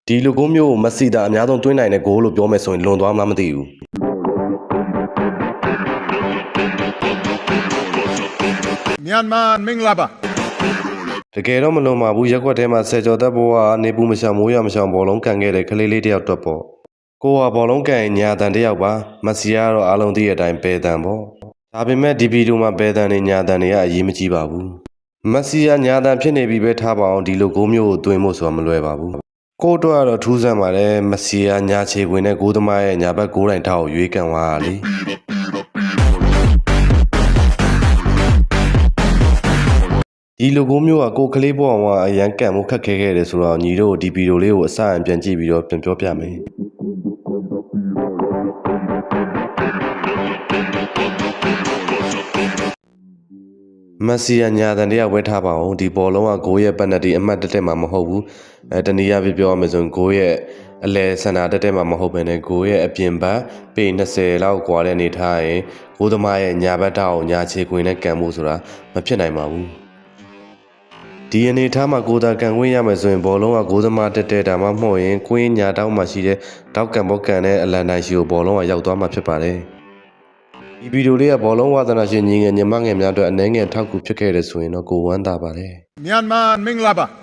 ဒီလိုကိုမျိုးမက်ဆီတာအများဆုံးတွင်းနိုင်တဲ့ဂိုးလို့ပြောမယ်ဆိုရင်လွန်သွားမှမသိဘူးမြန်မာမင်္ဂလာပါတကယ်တော့မလွန်ပါဘူးရက်ွက်ထဲမှာဆယ်ကျော်သက်ဘိုးကနေပူမရှောင်မိုးရမရှောင်ဘောလုံးကန်ခဲ့တဲ့ကလေးလေးတယောက်တော့ပေါ့ကိုကဘောလုံးကန်ညာတန်တယောက်ပါမက်ဆီကတော့အားလုံးသိတဲ့အတိုင်းပဲတန်ပေါ့ဒါပေမဲ့ဒီဗီဒီယိုမှာပဲတန်နဲ့ညာတန်တွေကအရေးမကြီးပါဘူးမက်ဆီကညာတန်ဖြစ်နေပြီပဲထားပါအောင်ဒီလိုဂိုးမျိုးကိုသွင်းဖို့ဆိုတာမလွယ်ပါဘူးကိုတော့ကတော့ထူးဆန်းပါတယ်မက်ဆီကညာချေခွင်နဲ့ဂိုးသမားရဲ့ညာဘက်ဂိုးတိုင်ထောက်ကိုရွေးကန်သွားတာလေဒီလိုကိုမျိုးကကိုကလေးဘဝကအရန်ကန်မှုခက်ခဲခဲ့တယ်ဆိုတော့ညီတို့ဒီဗီဒီယိုလေးကိုအစအပြန်ကြည့်ပြီးတော့ပြန်ပြောပြမယ်မက်ဆီကညာတန်တရားဝဲထားပါအောင်ဒီဘောလုံးကဂိုးရဲ့ပက်နတီအမှတ်တက်မှာမဟုတ်ဘူးတနည်းအားဖြင့်ပြောရမယ်ဆိုရင်ဂိုးရဲ့အလဲစန္ဒာတက်မှာမဟုတ်ဘဲနဲ့ဂိုးရဲ့အပြင်ဘက်ပေ20လောက်ကွာတဲ့နေထားရင်ဂိုးသမားရဲ့ညာဘက်ထောက်ညာခြေခွင်နဲ့ကန်မှုဆိုတာမဖြစ်နိုင်ပါဘူးဒီအနေထားမှာကိုသာကန်ခွင့်ရမယ်ဆိုရင်ဘောလုံးကဂိုးသမားတက်တဲ့ဒါမှမဟုတ်ရင်ကွင်းညာတောက်မှာရှိတဲ့တောက်ကန်ဘောကန်တဲ့အလန်တိုင်းရှိကိုဘောလုံးကရောက်သွားမှာဖြစ်ပါတယ်ဒီဗီဒီယိုလေးကဘောလုံးဝါသနာရှင်ညီငယ်ညီမငယ်များအတွက်အနှဲငယ်ထောက်ကူဖြစ်ခဲ့တယ်ဆိုရင်တော့ကိုဝမ်းသာပါတယ်မြန်မာမင်္ဂလာပါ